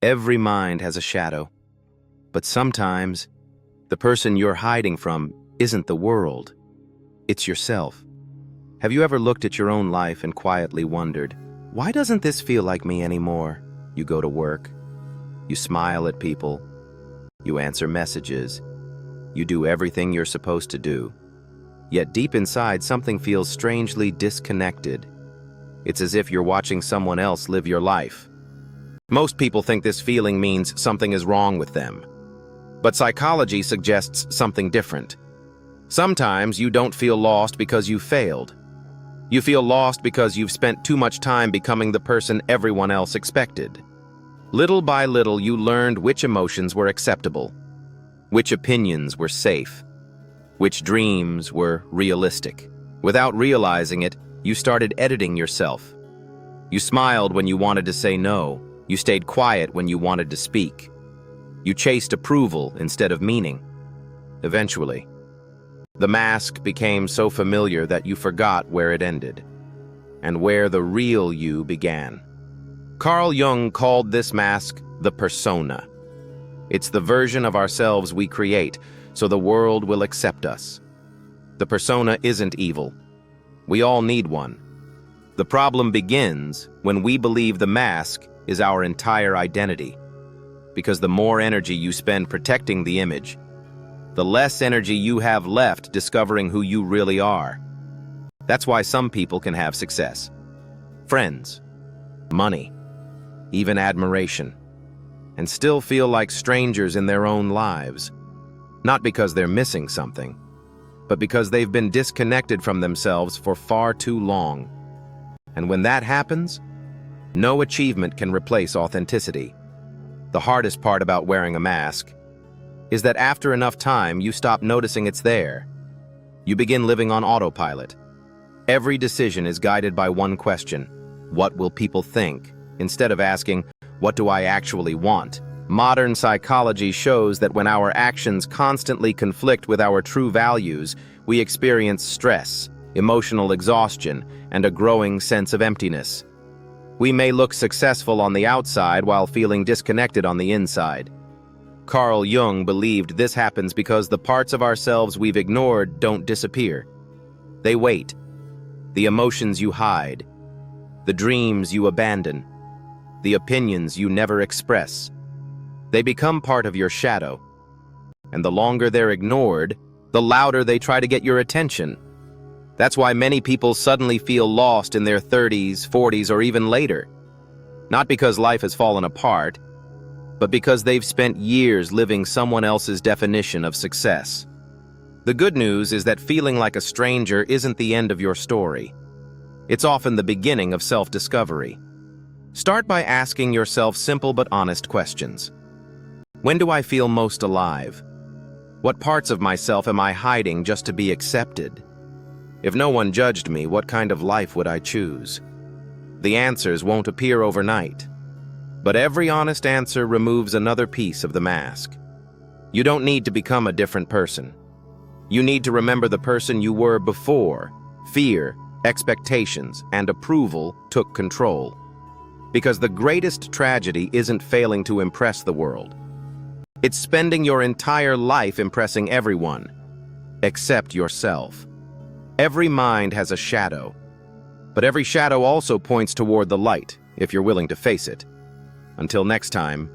Every mind has a shadow, but sometimes the person you're hiding from isn't the world, it's yourself. Have you ever looked at your own life and quietly wondered, why doesn't this feel like me anymore? You go to work, you smile at people, you answer messages, you do everything you're supposed to do. Yet deep inside, something feels strangely disconnected. It's as if you're watching someone else live your life. Most people think this feeling means something is wrong with them. But psychology suggests something different. Sometimes you don't feel lost because you failed. You feel lost because you've spent too much time becoming the person everyone else expected. Little by little, you learned which emotions were acceptable, which opinions were safe, which dreams were realistic. Without realizing it, you started editing yourself. You smiled when you wanted to say no. You stayed quiet when you wanted to speak. You chased approval instead of meaning. Eventually, the mask became so familiar that you forgot where it ended and where the real you began. Carl Jung called this mask the persona. It's the version of ourselves we create so the world will accept us. The persona isn't evil. We all need one. The problem begins when we believe the mask is our entire identity. Because the more energy you spend protecting the image, the less energy you have left discovering who you really are. That's why some people can have success, friends, money, even admiration, and still feel like strangers in their own lives. Not because they're missing something, but because they've been disconnected from themselves for far too long. And when that happens, no achievement can replace authenticity. The hardest part about wearing a mask is that after enough time, you stop noticing it's there. You begin living on autopilot. Every decision is guided by one question: what will people think? Instead of asking, what do I actually want? Modern psychology shows that when our actions constantly conflict with our true values, we experience stress, emotional exhaustion, and a growing sense of emptiness. We may look successful on the outside while feeling disconnected on the inside. Carl Jung believed this happens because the parts of ourselves we've ignored don't disappear. They wait. The emotions you hide, the dreams you abandon, the opinions you never express. They become part of your shadow. And the longer they're ignored, the louder they try to get your attention. That's why many people suddenly feel lost in their 30s, 40s, or even later. Not because life has fallen apart, but because they've spent years living someone else's definition of success. The good news is that feeling like a stranger isn't the end of your story. It's often the beginning of self-discovery. Start by asking yourself simple but honest questions. When do I feel most alive? What parts of myself am I hiding just to be accepted? If no one judged me, what kind of life would I choose? The answers won't appear overnight. But every honest answer removes another piece of the mask. You don't need to become a different person. You need to remember the person you were before fear, expectations, and approval took control. Because the greatest tragedy isn't failing to impress the world. It's spending your entire life impressing everyone, except yourself. Every mind has a shadow, but every shadow also points toward the light, if you're willing to face it. Until next time,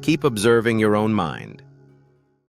keep observing your own mind.